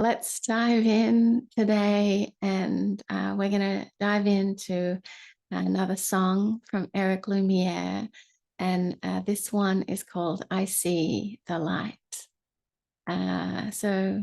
Let's dive in today, and we're going to dive into another song from Eric Lumiere, and this one is called I See the Light. So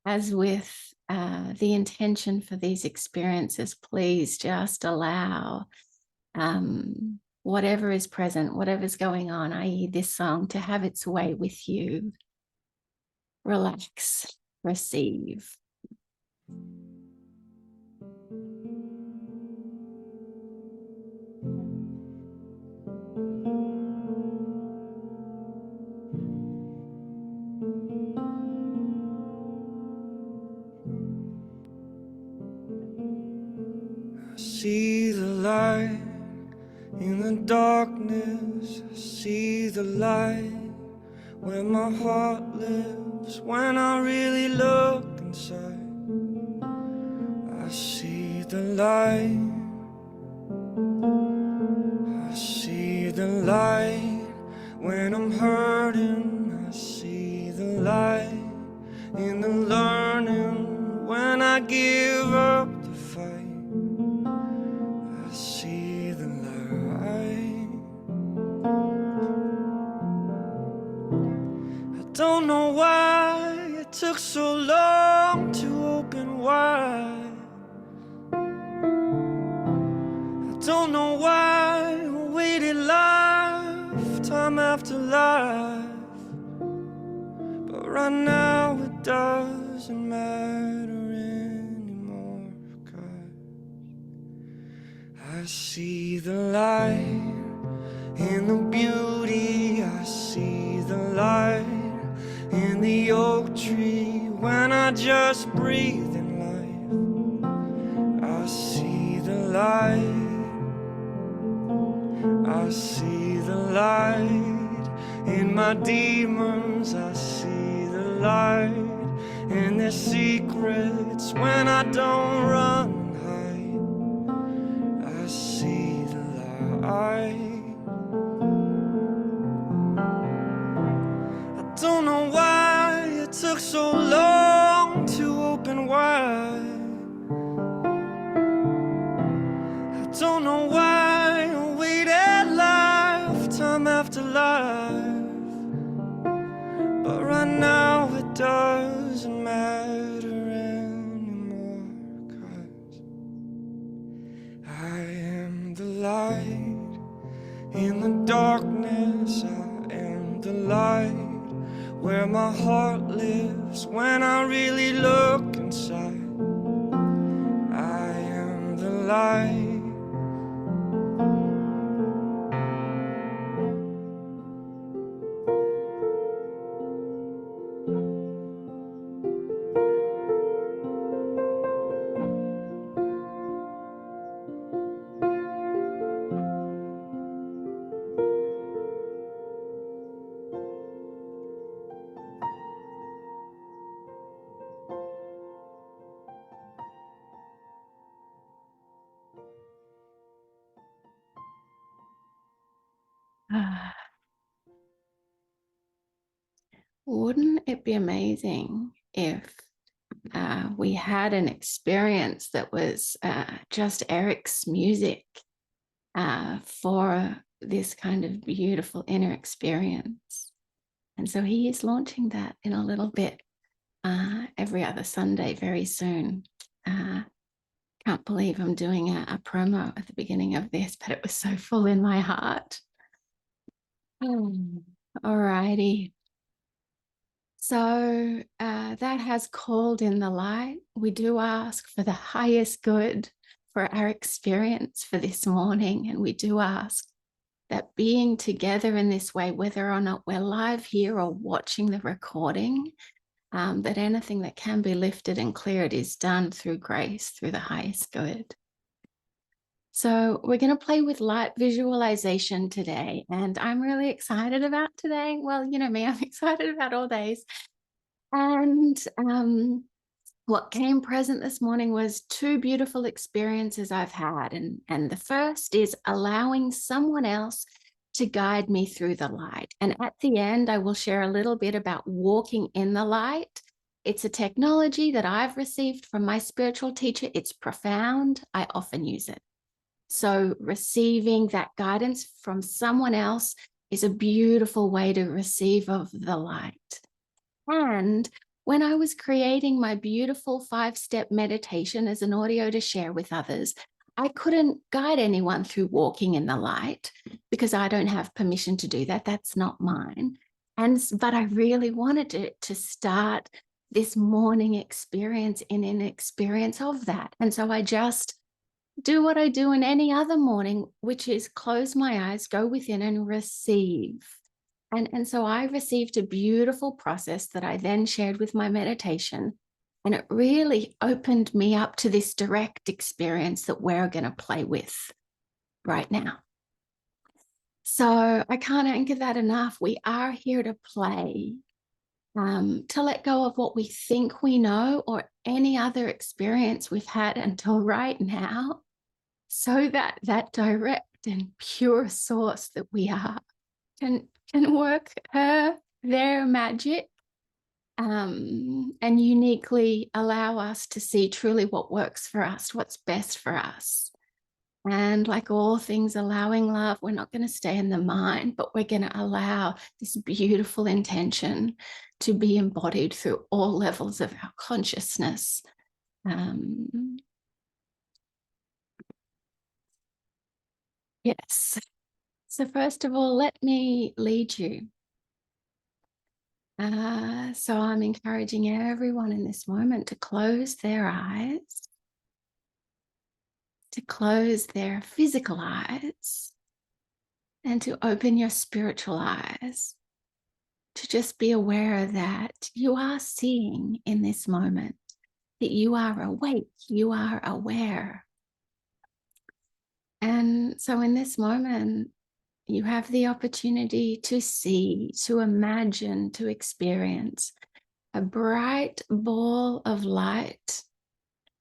as with the intention for these experiences, please just allow whatever is present, whatever's going on, i.e. this song, to have its way with you. Relax, receive. I see the light in the darkness. I see the light where my heart lives. When I really look inside, I see the light. I see the light when I'm hurting. I see the light in the learning. When I give up the fight, I see the light. I don't know why it took so long to open wide. I don't know why I waited lifetime after life. But right now it doesn't matter anymore, 'cause I see the light in the beauty. I see the light in the oak tree. When I just breathe in life, I see the light. I see the light in my demons. I see the light in their secrets. When I don't run and hide, I see the light. I don't know why it took so long to open wide. I don't know why I waited lifetime after life. But right now it doesn't matter anymore, 'cause I am the light in the darkness. I am the light where my heart lives. When I really look inside, I am the light. Wouldn't it be amazing if we had an experience that was just Eric's music for this kind of beautiful inner experience? And so he is launching that in a little bit, every other Sunday very soon. Can't believe I'm doing a promo at the beginning of this, but it was so full in my heart. All righty. So that has called in the light. We do ask for the highest good for our experience for this morning. And we do ask that being together in this way, whether or not we're live here or watching the recording, that anything that can be lifted and cleared is done through grace, through the highest good. So we're going to play with light visualization today, and I'm really excited about today. Well, you know me, I'm excited about all days. And what came present this morning was two beautiful experiences I've had. And the first is allowing someone else to guide me through the light. And at the end, I will share a little bit about walking in the light It's a technology that I've received from my spiritual teacher. It's profound. I often use it. So receiving that guidance from someone else is a beautiful way to receive of the light. And when I was creating my beautiful 5-step meditation as an audio to share with others, I couldn't guide anyone through walking in the light because I don't have permission to do that. That's not mine. But I really wanted it to start this morning experience in an experience of that. And so I just do what I do in any other morning, which is close my eyes, go within and receive. And so I received a beautiful process that I then shared with my meditation. And it really opened me up to this direct experience that we're going to play with right now. So I can't anchor that enough. We are here to play, to let go of what we think we know or any other experience we've had until right now, so that that direct and pure source that we are can work their magic, and uniquely allow us to see truly what works for us, what's best for us. And like all things allowing love, we're not going to stay in the mind, but we're going to allow this beautiful intention to be embodied through all levels of our consciousness. Yes. So first of all, let me lead you. So I'm encouraging everyone in this moment to close their eyes, to close their physical eyes, and to open your spiritual eyes, to just be aware that you are seeing in this moment, that you are awake, you are aware. And so in this moment, you have the opportunity to see, to imagine, to experience a bright ball of light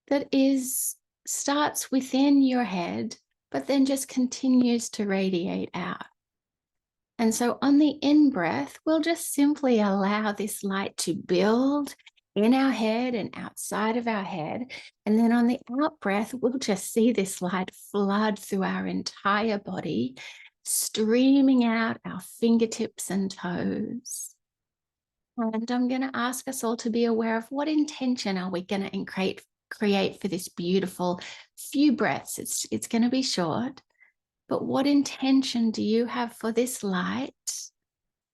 that starts within your head, but then just continues to radiate out. And so on the in-breath, we'll just simply allow this light to build in our head and outside of our head. And then on the out-breath, we'll just see this light flood through our entire body, streaming out our fingertips and toes. And I'm going to ask us all to be aware of what intention are we going to create for this beautiful few breaths. It's going to be short, but what intention do you have for this light?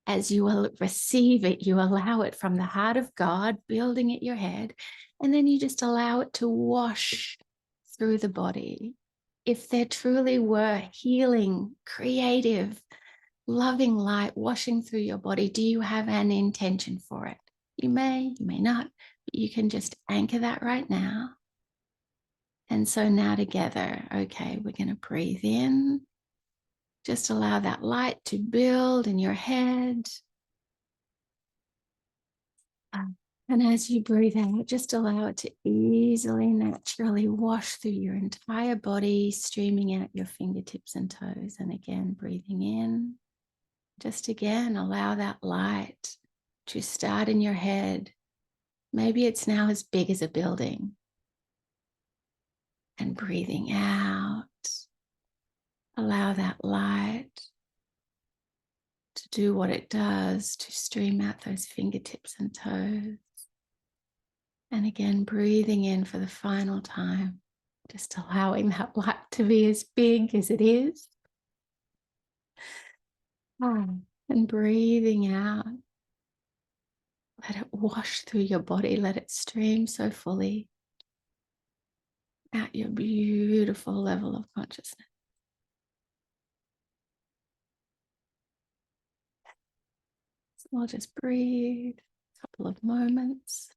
As you will receive it, you allow it from the heart of God, building at your head, and then you just allow it to wash through the body. If there truly were healing, creative, loving light washing through your body, do you have an intention for it? You may not, but you can just anchor that right now. And so now together, okay, we're going to breathe in. Just allow that light to build in your head. And as you breathe out, just allow it to easily, naturally wash through your entire body, streaming out your fingertips and toes. And again, breathing in. Just again, allow that light to start in your head. Maybe it's now as big as a building. And breathing out, allow that light to do what it does, to stream out those fingertips and toes. And again, breathing in for the final time, just allowing that light to be as big as it is. And breathing out, let it wash through your body, let it stream so fully at your beautiful level of consciousness. So we'll just breathe a couple of moments.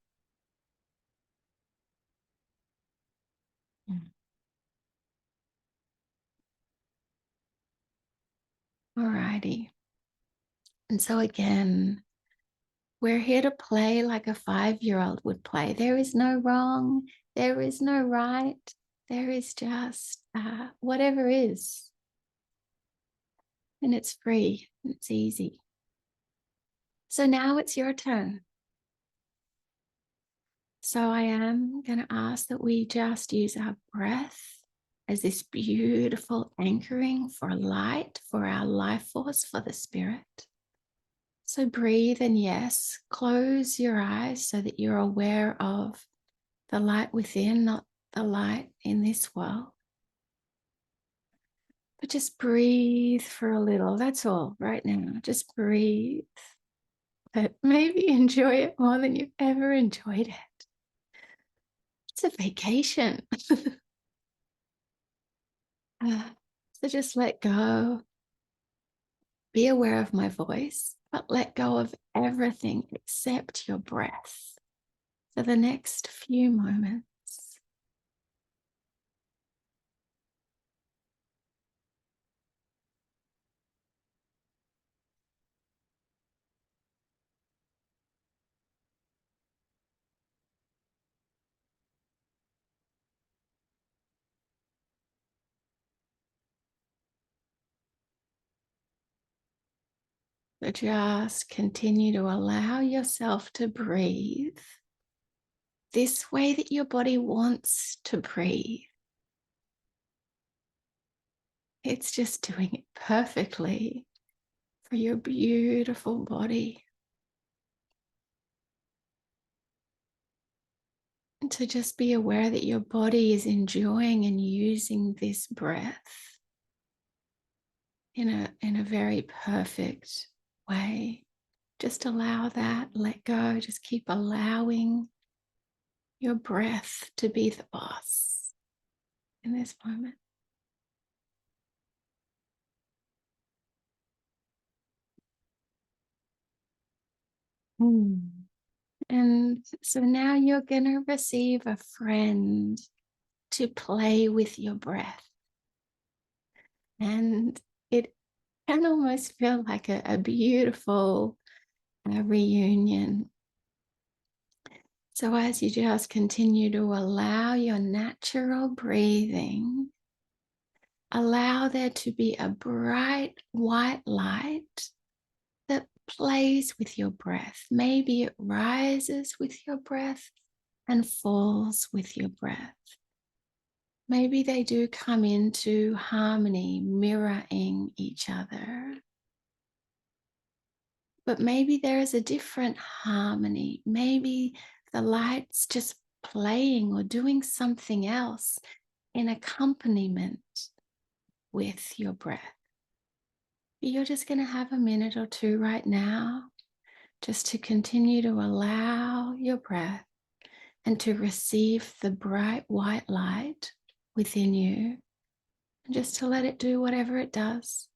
Alrighty. And so again, we're here to play like a 5-year-old would play. There is no wrong, there is no right, there is just whatever is. And it's free, and it's easy. So now it's your turn. So I am going to ask that we just use our breath as this beautiful anchoring for light, for our life force, for the spirit. So breathe, and yes, close your eyes so that you're aware of the light within, not the light in this world. But just breathe for a little. That's all right now. Just breathe. But maybe enjoy it more than you've ever enjoyed it. It's a vacation. So just let go. Be aware of my voice, but let go of everything except your breath for the next few moments. So just continue to allow yourself to breathe this way that your body wants to breathe. It's just doing it perfectly for your beautiful body. And to just be aware that your body is enjoying and using this breath in a very perfect way. Just allow that, let go, just keep allowing your breath to be the boss in this moment. And so now you're going to receive a friend to play with your breath. And it can almost feel like a beautiful reunion. So as you just continue to allow your natural breathing, allow there to be a bright white light that plays with your breath. Maybe it rises with your breath and falls with your breath. Maybe they do come into harmony, mirroring each other. But maybe there is a different harmony. Maybe the light's just playing or doing something else in accompaniment with your breath. You're just going to have a minute or two right now just to continue to allow your breath and to receive the bright white light within you, and just to let it do whatever it does.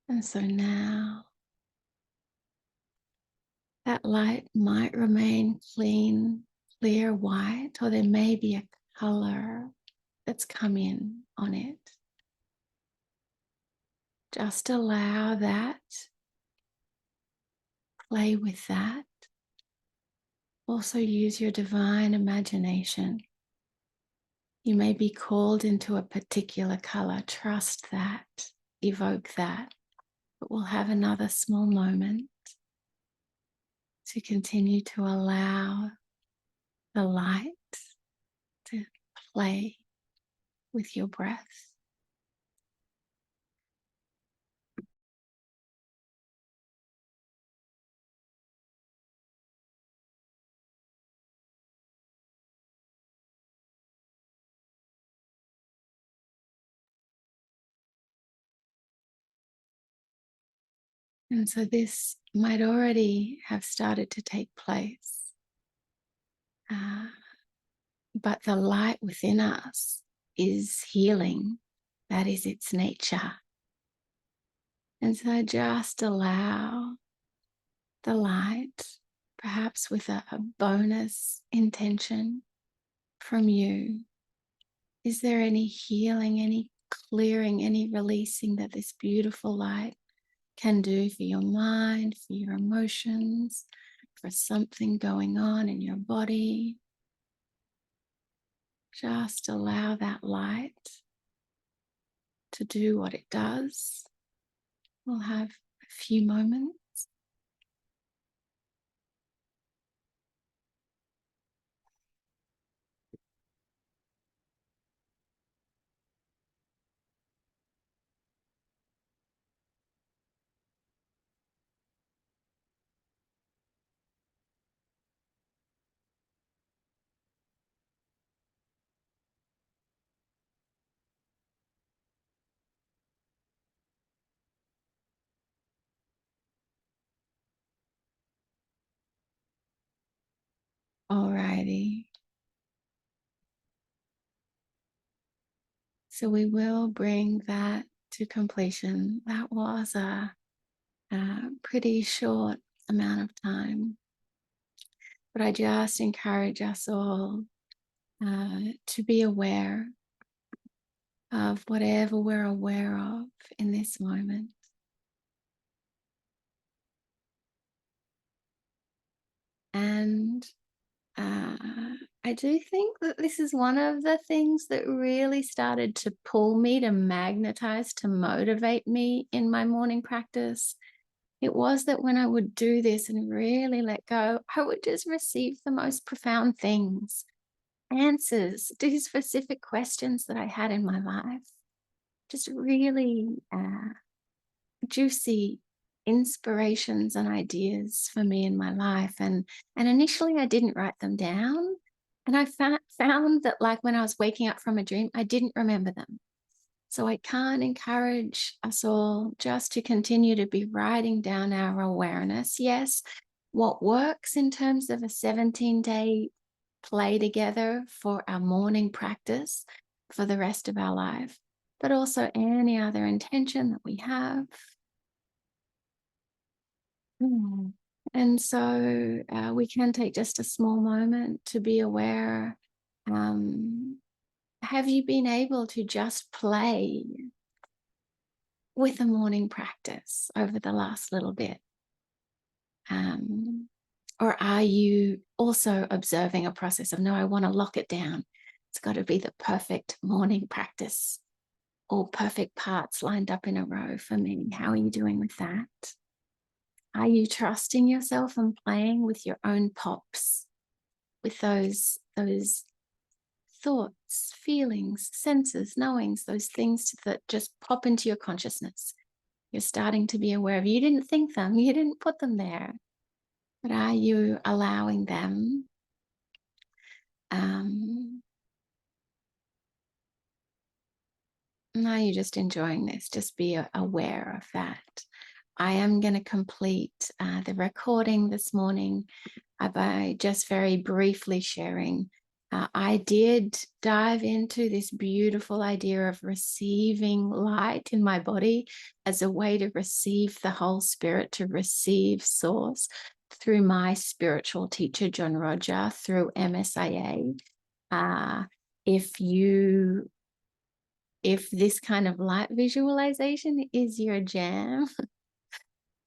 And so now that light might remain clean, clear white, or there may be a color that's come in on it. Just allow that, play with that. Also use your divine imagination. You may be called into a particular color. Trust that, evoke that. But we'll have another small moment to continue to allow the light to play with your breath. And so this might already have started to take place. But the light within us is healing. That is its nature. And so just allow the light, perhaps with a bonus intention from you. Is there any healing, any clearing, any releasing that this beautiful light can do for your mind, for your emotions, for something going on in your body? Just allow that light to do what it does. We'll have a few moments. Alrighty. So we will bring that to completion. That was a pretty short amount of time. But I just encourage us all to be aware of whatever we're aware of in this moment. And I do think that this is one of the things that really started to pull me, to magnetize, to motivate me in my morning practice. It was that when I would do this and really let go, I would just receive the most profound things, answers to specific questions that I had in my life. Just really juicy inspirations and ideas for me in my life. And initially I didn't write them down. And I found that, like, when I was waking up from a dream, I didn't remember them. So I can't encourage us all just to continue to be writing down our awareness. Yes, what works in terms of a 17-day play together for our morning practice for the rest of our life, but also any other intention that we have. And so we can take just a small moment to be aware. Have you been able to just play with a morning practice over the last little bit? Or are you also observing a process of, no, I want to lock it down. It's got to be the perfect morning practice, all perfect parts lined up in a row for me. How are you doing with that? Are you trusting yourself and playing with your own pops, with those thoughts, feelings, senses, knowings, those things that just pop into your consciousness? You're starting to be aware of. You didn't think them, you didn't put them there, but are you allowing them? And are you just enjoying this? Just be aware of that. I am going to complete the recording this morning by just very briefly sharing. I did dive into this beautiful idea of receiving light in my body as a way to receive the whole spirit, to receive source through my spiritual teacher, John Roger, through MSIA. If this kind of light visualization is your jam,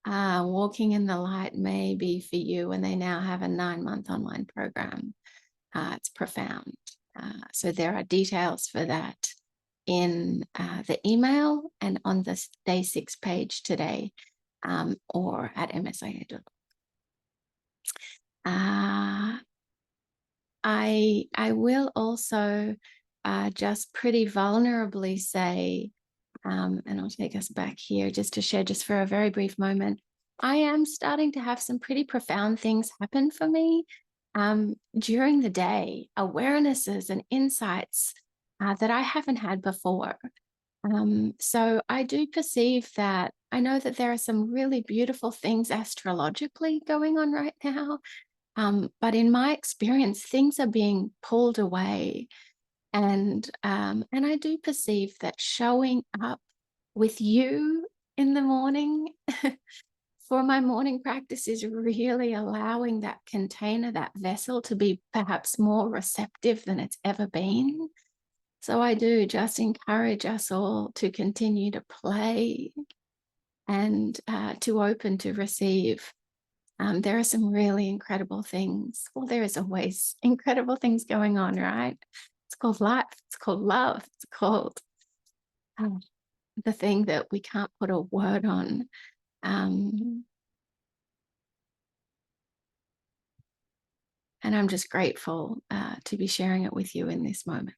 Walking in the Light may be for you, and they now have a 9-month online program. It's profound. So there are details for that in the email and on the day 6 page today, or at msia.org. I will also just pretty vulnerably say, and I'll take us back here just to share just for a very brief moment, I am starting to have some pretty profound things happen for me during the day, awarenesses and insights that I haven't had before. So I do perceive that I know that there are some really beautiful things astrologically going on right now. But in my experience, things are being pulled away. And I do perceive that showing up with you in the morning for my morning practice is really allowing that container, that vessel, to be perhaps more receptive than it's ever been. So I do just encourage us all to continue to play and to open to receive. There are some really incredible things. Well, there is always incredible things going on, right? It's called life. It's called love. It's called um, the thing that we can't put a word on. Um, and I'm just grateful to be sharing it with you in this moment.